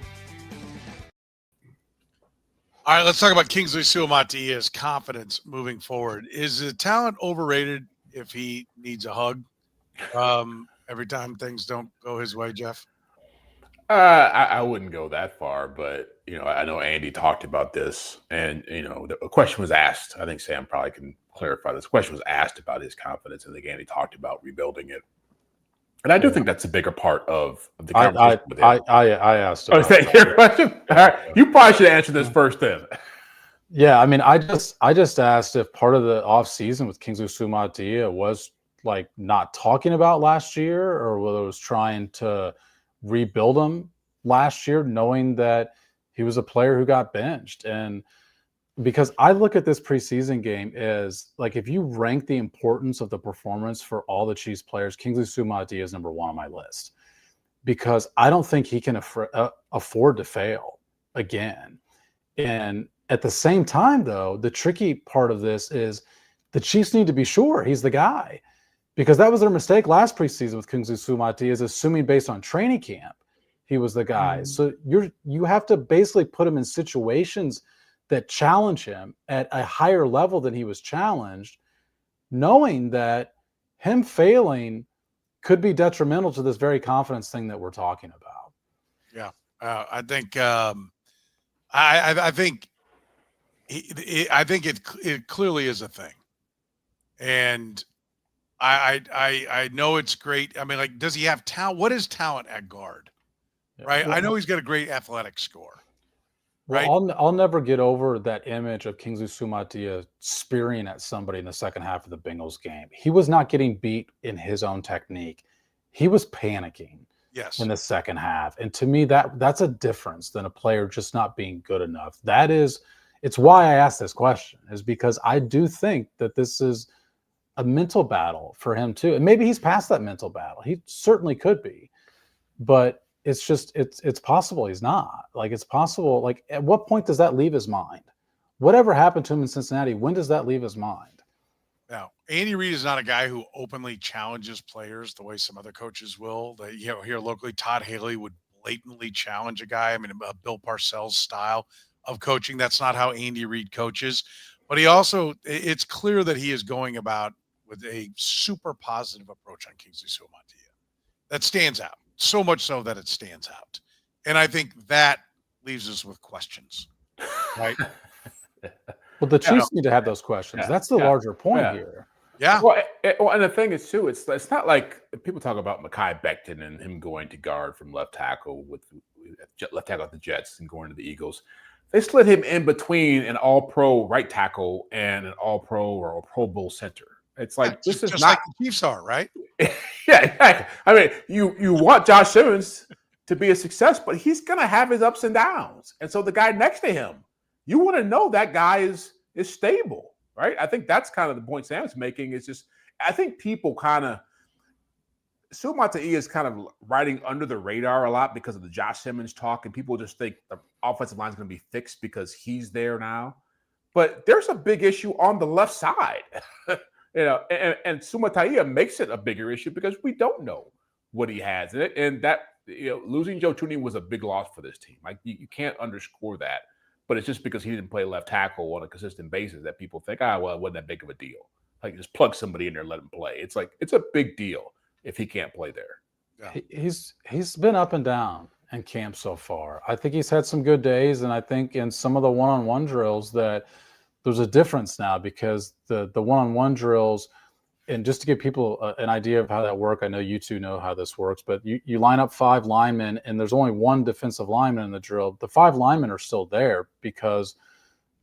All right, let's talk about Kingsley Suamataia's confidence moving forward. Is the talent overrated if he needs a hug every time things don't go his way, Jeff? I wouldn't go that far, but I know Andy talked about this, and a question was asked. I think Sam probably can clarify this. Question was asked about his confidence, and again, he talked about rebuilding it. And I do think that's a bigger part of the conversation. I asked. Is that your question? All right. You probably should answer this first, then. Yeah, I mean, I just asked if part of the offseason with Kingsley Suamataia was like not talking about last year, or whether it was trying to rebuild him last year, knowing that he was a player who got benched. And because I look at this preseason game as like, if you rank the importance of the performance for all the Chiefs players, Kingsley Suamataia is #1 on my list, because I don't think he can afford to fail again. And at the same time, though, the tricky part of this is the Chiefs need to be sure he's the guy. because that was their mistake last preseason with Kingsley Suamataia, is assuming based on training camp he was the guy. So you have to basically put him in situations that challenge him at a higher level than he was challenged, knowing that him failing could be detrimental to this very confidence thing that we're talking about. Yeah, I think I think it clearly is a thing, and I know it's great. I mean, like, does he have talent? What is talent at guard? Right. I know he's got a great athletic score. Right. Well, I'll never get over that image of Kingsley Suamataia spearing at somebody in the second half of the Bengals game. He was not getting beat in his own technique. He was panicking in the second half. And to me, that's a difference than a player just not being good enough. It's why I asked this question, is because I do think that this is a mental battle for him too. And maybe he's past that mental battle. He certainly could be, but it's possible he's not. Like, it's possible. Like, at what point does that leave his mind? Whatever happened to him in Cincinnati, when does that leave his mind? Now, Andy Reid is not a guy who openly challenges players the way some other coaches will. Here locally, Todd Haley would blatantly challenge a guy. I mean, Bill Parcells' style of coaching. That's not how Andy Reid coaches. But it's clear that he is going about with a super positive approach on Kingsley Suamataia. That stands out. So much so that it stands out. And I think that leaves us with questions, right? Well, the Chiefs need to have those questions. That's the larger point here. Yeah. Well, and the thing is, too, it's not like people talk about Mekhi Becton and him going to guard from left tackle with the Jets and going to the Eagles. They slid him in between an all-pro right tackle and an all-pro or a Pro Bowl center. It's like, this is just not like the Chiefs are, right? Yeah, exactly. I mean, you want Josh Simmons to be a success, but he's going to have his ups and downs. And so the guy next to him, you want to know that guy is stable, right? I think that's kind of the point Sam's making. Is just, I think people Suamataia is kind of riding under the radar a lot because of the Josh Simmons talk, and people just think the offensive line is going to be fixed because he's there now. But there's a big issue on the left side. And Suamataia makes it a bigger issue because we don't know what he has in it. And that, losing Joe Thuney was a big loss for this team. Like, you can't underscore that. But it's just because he didn't play left tackle on a consistent basis that people think, well, it wasn't that big of a deal. Like, just plug somebody in there and let him play. It's like, it's a big deal if he can't play there. Yeah. He's been up and down in camp so far. I think he's had some good days, and I think in some of the one-on-one drills that there's a difference now, because the one-on-one drills, and just to give people an idea of how that works, I know you two know how this works, but you line up 5 linemen, and there's only one defensive lineman in the drill. The 5 linemen are still there because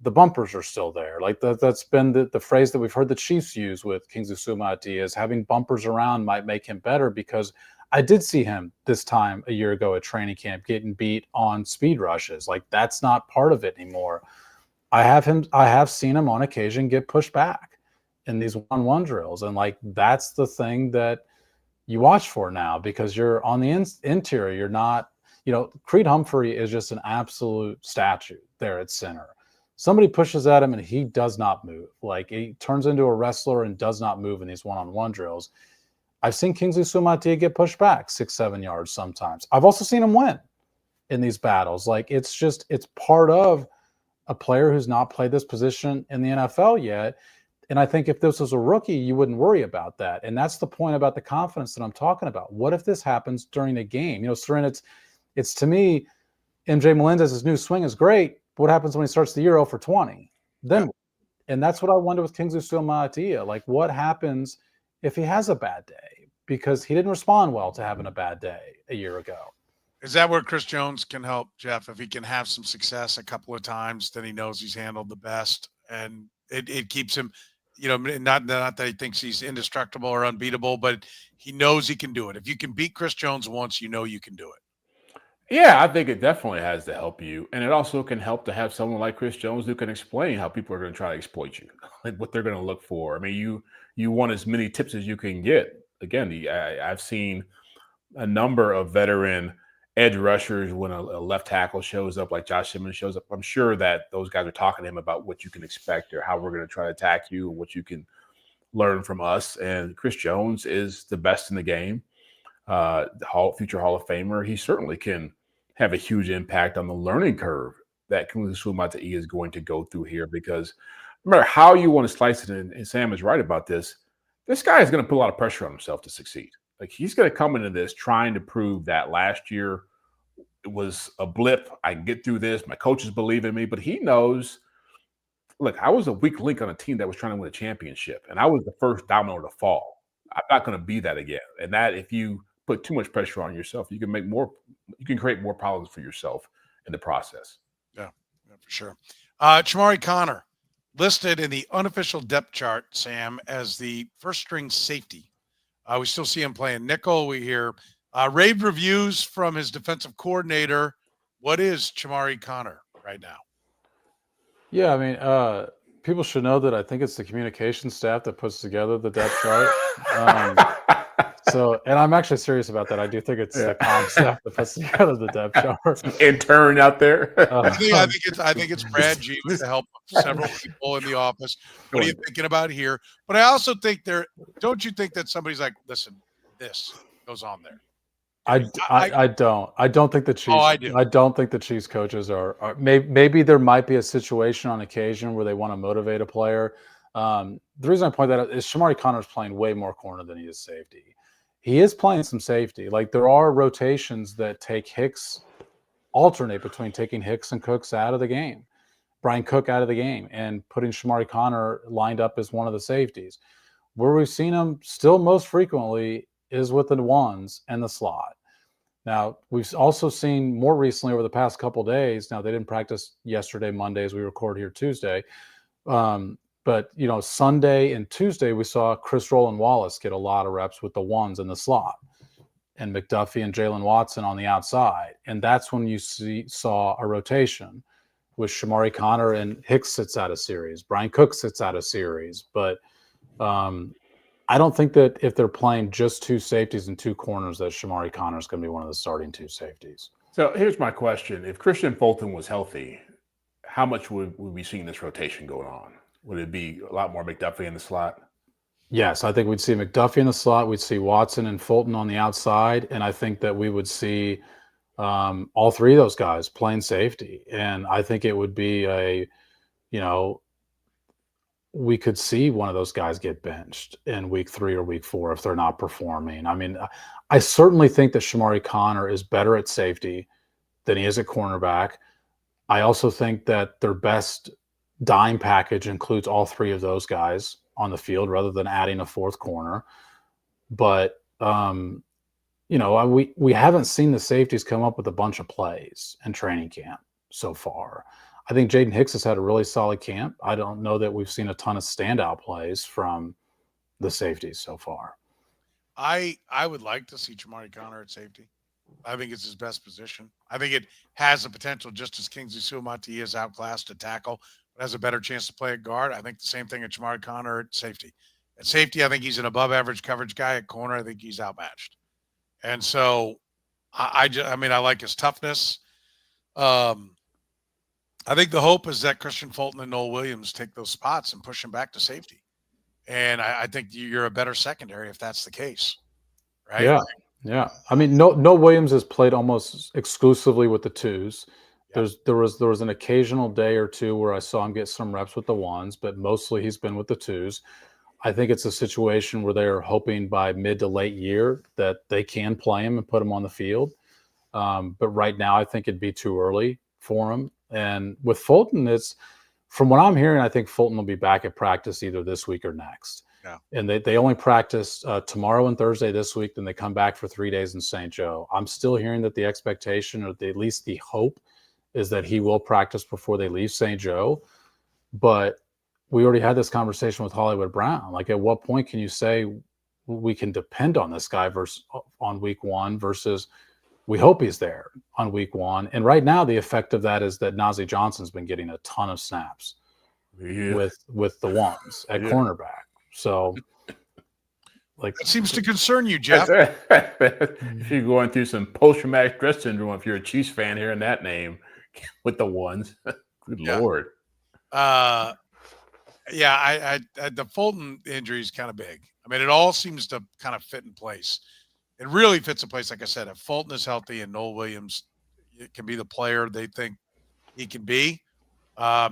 the bumpers are still there. Like, that's been the phrase that we've heard the Chiefs use with Kingsley Suamataia, is having bumpers around might make him better, because I did see him this time a year ago at training camp getting beat on speed rushes. Like, that's not part of it anymore. I have seen him on occasion get pushed back in these one-on-one drills. And like, that's the thing that you watch for now, because you're on the interior. You're not, Creed Humphrey is just an absolute statue there at center. Somebody pushes at him and he does not move. Like, he turns into a wrestler and does not move in these one-on-one drills. I've seen Kingsley Suamataia get pushed back 6-7 yards sometimes. I've also seen him win in these battles. Like, it's part of a player who's not played this position in the NFL yet. And I think if this was a rookie, you wouldn't worry about that. And that's the point about the confidence that I'm talking about. What if this happens during a game? Soren, it's to me, MJ Melendez's new swing is great. But what happens when he starts the year 0 for 20? Then, and that's what I wonder with Kingsley Suamataia. Like, what happens if he has a bad day? Because he didn't respond well to having a bad day a year ago. Is that where Chris Jones can help, Jeff? If he can have some success a couple of times, then he knows he's handled the best, and it keeps him, not that he thinks he's indestructible or unbeatable, but he knows he can do it. If you can beat Chris Jones once, you can do it. Yeah, I think it definitely has to help you. And it also can help to have someone like Chris Jones who can explain how people are going to try to exploit you, like what they're going to look for. I mean, you want as many tips as you can get. Again, I've seen a number of veteran edge rushers when a left tackle shows up, like Josh Simmons shows up. I'm sure that those guys are talking to him about what you can expect or how we're going to try to attack you, and what you can learn from us. And Chris Jones is the best in the game, future Hall of Famer. He certainly can have a huge impact on the learning curve that Kingsley Suamataia is going to go through here, because no matter how you want to slice it, and Sam is right about this guy is going to put a lot of pressure on himself to succeed. Like, he's going to come into this trying to prove that last year it was a blip. I can get through this. My coaches believe in me, but he knows, look, I was a weak link on a team that was trying to win a championship, and I was the first domino to fall. I'm not going to be that again. And that, if you put too much pressure on yourself, you can create more problems for yourself in the process. Yeah, for sure. Chamorro Conner, listed in the unofficial depth chart, Sam, as the first string safety. We still see him playing nickel. We hear rave reviews from his defensive coordinator. What is Chamorro Conner right now? Yeah, I mean, people should know that I think it's the communication staff that puts together the depth chart. And I'm actually serious about that. I do think it's the comm staff that puts together the depth chart. Intern out there. I think it's Brad G with the help of several people in the office. What are you thinking about here? But I also think don't you think that somebody's like, listen, this goes on there? I don't. I don't think the Chiefs. Oh, I do. I don't think the Chiefs coaches are maybe there might be a situation on occasion where they want to motivate a player. The reason I point that out is Chamorro Conner is playing way more corner than he is safety. He is playing some safety. Like, there are rotations that alternate between taking Hicks and Cooks out of the game, Brian Cook out of the game, and putting Chamorro Conner lined up as one of the safeties. Where we've seen him still most frequently is with the ones and the slot. Now, we've also seen more recently over the past couple of days. Now, they didn't practice yesterday, Monday, as we record here Tuesday. But, Sunday and Tuesday, we saw Chris Rowland-Wallace get a lot of reps with the ones in the slot, and McDuffie and Jalen Watson on the outside. And that's when you saw a rotation with Chamorro Conner, and Hicks sits out a series. Brian Cook sits out a series. But I don't think that if they're playing just two safeties and two corners, that Chamorro Conner is going to be one of the starting two safeties. So here's my question. If Christian Fulton was healthy, how much would we be seeing this rotation going on? Would it be a lot more McDuffie in the slot? Yes, I think we'd see McDuffie in the slot. We'd see Watson and Fulton on the outside. And I think that we would see all three of those guys playing safety. And I think it would be we could see one of those guys get benched in week 3 or week 4 if they're not performing. I mean, I certainly think that Chamorro Conner is better at safety than he is at cornerback. I also think that their best dime package includes all three of those guys on the field rather than adding a fourth corner. But, we haven't seen the safeties come up with a bunch of plays in training camp so far. I think Jaden Hicks has had a really solid camp. I don't know that we've seen a ton of standout plays from the safeties so far. I would like to see Chamorro Conner at safety. I think it's his best position. I think it has the potential, just as Kingsley Suamataia is outclassed to tackle, but has a better chance to play at guard. I think the same thing at Chamorro Conner at safety. At safety, I think he's an above-average coverage guy. At corner, I think he's outmatched. And so, I like his toughness. I think the hope is that Christian Fulton and Noel Williams take those spots and push him back to safety. And I think you're a better secondary if that's the case, right? Yeah. I mean, Noel Williams has played almost exclusively with the twos. Yeah. There was an occasional day or two where I saw him get some reps with the ones, but mostly he's been with the twos. I think it's a situation where they're hoping by mid to late year that they can play him and put him on the field. But right now, I think it'd be too early for him. And with Fulton, it's from what I'm hearing, I think Fulton will be back at practice either this week or next. Yeah. And they only practice tomorrow and Thursday this week, then they come back for 3 days in St. Joe. I'm still hearing that the expectation, or at least the hope, is that he will practice before they leave St. Joe. But we already had this conversation with Hollywood Brown. Like, at what point can you say we can depend on this guy on week 1 versus we hope he's there on week 1? And right now, the effect of that is that Najee Johnson's been getting a ton of snaps with the ones at cornerback. So, like, that seems to concern you, Jeff. If you're going through some post-traumatic stress syndrome, if you're a Chiefs fan hearing that name with the ones, good Lord. Yeah, the Fulton injury is kind of big. I mean, it all seems to kind of fit in place. It really fits in place, like I said. If Fulton is healthy and Noel Williams can be the player they think he can be,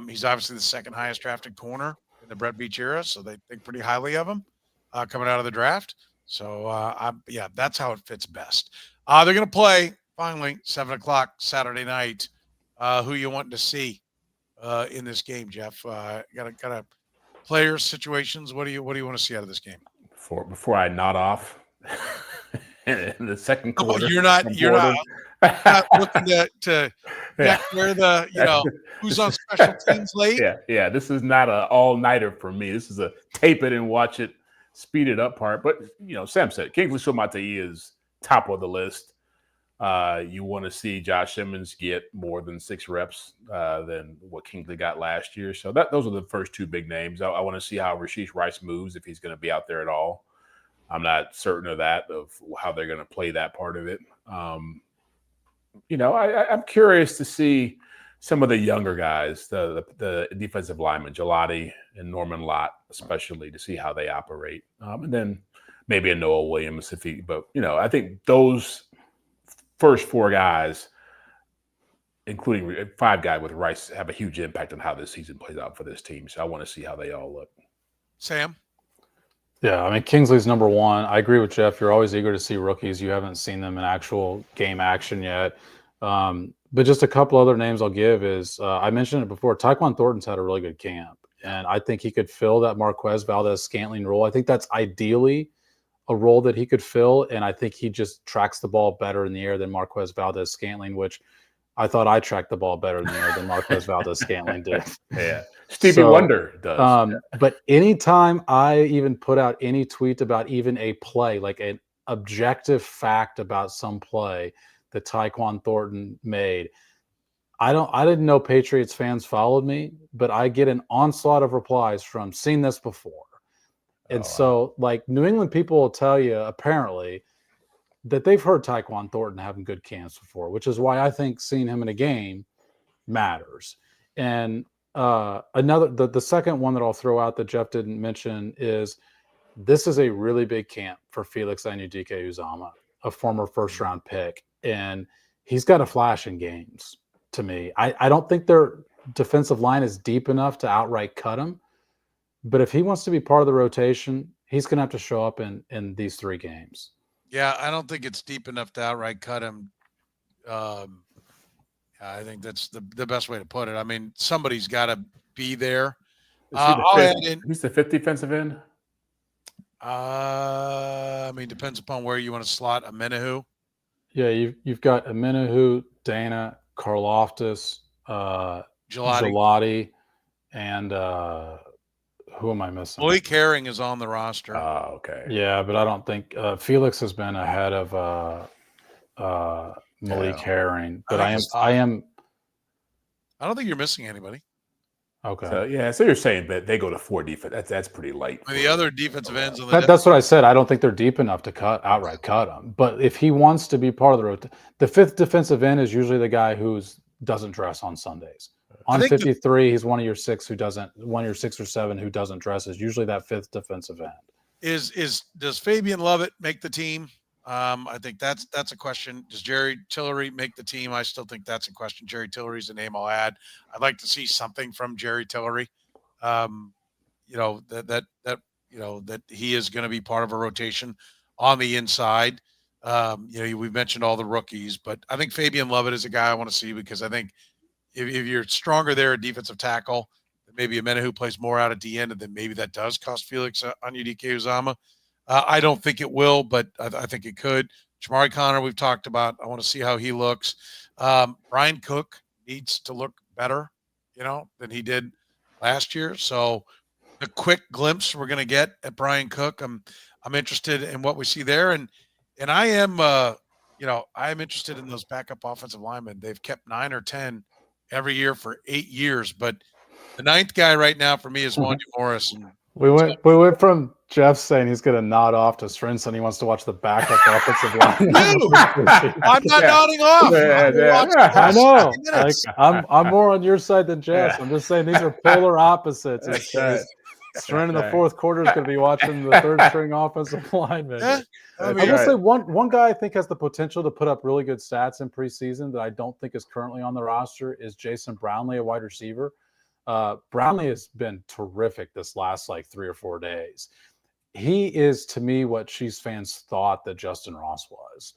he's obviously the second highest drafted corner in the Brett Beach era, so they think pretty highly of him coming out of the draft. So, that's how it fits best. They're going to play finally 7:00 Saturday night. Who you wanting to see in this game, Jeff? Got a player situations. What do you want to see out of this game? Before I nod off in the second quarter. You're not looking to where the who's on special teams late. Yeah. This is not an all-nighter for me. This is a tape it and watch it, speed it up part. But Sam said Kingsley Suamataia is top of the list. You want to see Josh Simmons get more than 6 reps than what Kingsley got last year. So those are the first 2 big names. I want to see how Rashee Rice moves, if he's going to be out there at all. I'm not certain of how they're going to play that part of it. I'm curious to see some of the younger guys, the defensive linemen, Gelati and Norman Lott, especially, to see how they operate. And then maybe a Noah Williams I think those first 4 guys, including 5 guys with Rice, have a huge impact on how this season plays out for this team. So I want to see how they all look. Sam? Yeah, I mean, Kingsley's number 1. I agree with Jeff. You're always eager to see rookies. You haven't seen them in actual game action yet. But just a couple other names I'll give is, I mentioned it before, Tyquan Thornton's had a really good camp. And I think he could fill that Marquez Valdez-Scantling role. I think that's ideally a role that he could fill, and I think he just tracks the ball better in the air than Marquez Valdez-Scantling, which I thought I tracked the ball better in the air than Marquez Valdez-Scantling did. Yeah, Stevie Wonder does. But anytime I even put out any tweet about even a play, like an objective fact about some play that Tyquan Thornton made, I didn't know Patriots fans followed me, but I get an onslaught of replies from "seen this before." And so, New England people will tell you, apparently, that they've heard Tyquan Thornton having good camps before, which is why I think seeing him in a game matters. And the second one that I'll throw out that Jeff didn't mention is this is a really big camp for Felix Anudike-Uzomah, a former first-round pick. And he's got a flash in games to me. I don't think their defensive line is deep enough to outright cut him. But if he wants to be part of the rotation, he's going to have to show up in these 3 games. Yeah, I don't think it's deep enough to outright cut him. I think that's the best way to put it. I mean, somebody's got to be there. Who's the 5th defensive end? Depends upon where you want to slot Amenahu. Yeah, you've got Amenahu, Dana, Karlaftis, Gelati, and who am I missing? Malik Herring is on the roster. Oh, okay. Yeah, but I don't think Felix has been ahead of Malik Herring. But I am. I don't think you're missing anybody. Okay. So you're saying that they go to 4 defense. That's pretty light. The other defensive ends on that's what I said. I don't think they're deep enough to outright cut him. But if he wants to be part of the rotation, the 5th defensive end is usually the guy who doesn't dress on Sundays. On 53, he's one of your 6 who doesn't. One of your 6 or 7 who doesn't dress is usually that 5th defensive end. Does Fabian Lovett make the team? I think that's a question. Does Jerry Tillery make the team? I still think that's a question. Jerry Tillery's a name I'll add. I'd like to see something from Jerry Tillery. That he is going to be part of a rotation on the inside. We've mentioned all the rookies, but I think Fabian Lovett is a guy I want to see because I think if you're stronger there at defensive tackle, maybe Amenahu plays more out at the end, and then maybe that does cost Felix Anudike-Uzomah. I don't think it will, but I think it could. Chamorro Conner, we've talked about. I want to see how he looks. Brian Cook needs to look better, than he did last year. So the quick glimpse we're going to get at Brian Cook, I'm interested in what we see there, and I am, I am interested in those backup offensive linemen. They've kept 9 or 10 every year for 8 years, but the 9th guy right now for me is Wanya Morris. And we went from Jeff saying he's going to nod off to Svensson. He wants to watch the backup offensive line. I'm not nodding off. I know. I'm more on your side than Jeff. I'm just saying these are polar opposites. Soren in the fourth quarter is going to be watching the third string offensive lineman. Yeah, I will say one guy I think has the potential to put up really good stats in preseason that I don't think is currently on the roster is Jason Brownlee, a wide receiver. Brownlee has been terrific this last 3 or 4 days. He is, to me, what Chiefs fans thought that Justin Ross was.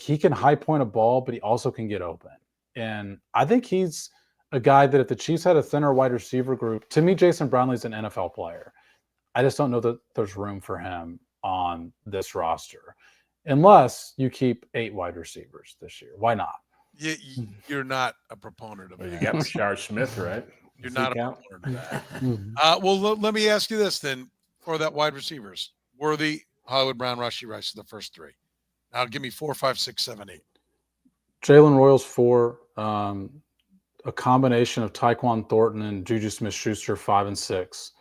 He can high point a ball, but he also can get open. And I think he's a guy that if the Chiefs had a thinner wide receiver group, to me, Jason Brownlee's an NFL player. I just don't know that there's room for him on this roster unless you keep 8 wide receivers this year. Why not? You're not a proponent of that. You got Rashee Smith, right? You're not a proponent of that. Well, let me ask you this then. For that wide receivers, Worthy, Hollywood Brown, Rashee Rice are the first 3. Now give me 4, 5, 6, 7, 8. Jalen Royals 4. A combination of Tyquan Thornton and JuJuSmith-Schuster 5 and 6.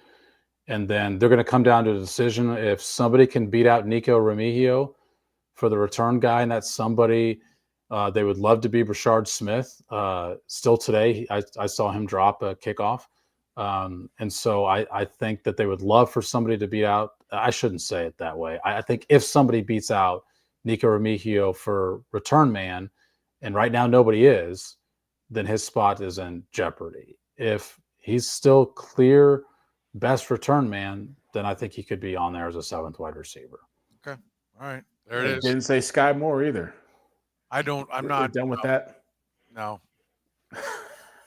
And then they're going to come down to a decision if somebody can beat out Nico Remigio for the return guy, and that's somebody they would love to be Rashard Smith. Still today, I saw him drop a kickoff. And so I think that they would love for somebody to beat out. I shouldn't say it that way. I think if somebody beats out Nico Remigio for return man, and right now nobody is, then his spot is in jeopardy. If he's still clear best return man, then I think he could be on there as a 7th wide receiver. Okay. All right. There it is. Didn't say Sky Moore either. I'm not done with that. No.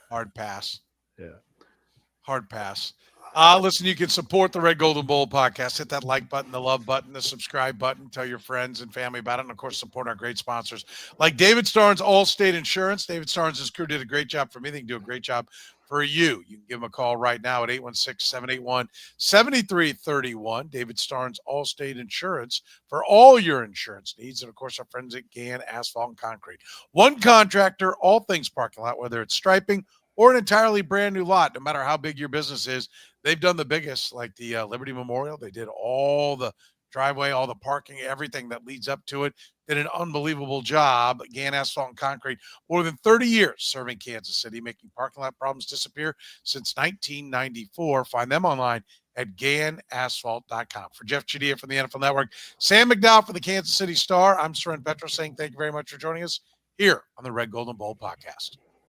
Hard pass. Yeah. Hard pass. Listen, you can support the Red Gold and Bold podcast. Hit that like button, the love button, the subscribe button. Tell your friends and family about it. And, of course, support our great sponsors like David Starnes, Allstate Insurance. David Starnes' his crew did a great job for me. They can do a great job for you. You can give them a call right now at 816-781-7331. David Starnes, Allstate Insurance for all your insurance needs. And, of course, our friends at Gann Asphalt and Concrete. One contractor, all things parking lot, whether it's striping or an entirely brand new lot, no matter how big your business is. They've done the biggest, like the Liberty Memorial. They did all the driveway, all the parking, everything that leads up to it. Did an unbelievable job. Gann Asphalt and Concrete, more than 30 years serving Kansas City, making parking lot problems disappear since 1994. Find them online at GannAsphalt.com. For Jeff Chadiha from the NFL Network, Sam McDowell for the Kansas City Star, I'm Soren Petro saying thank you very much for joining us here on the Red Gold and Bold podcast.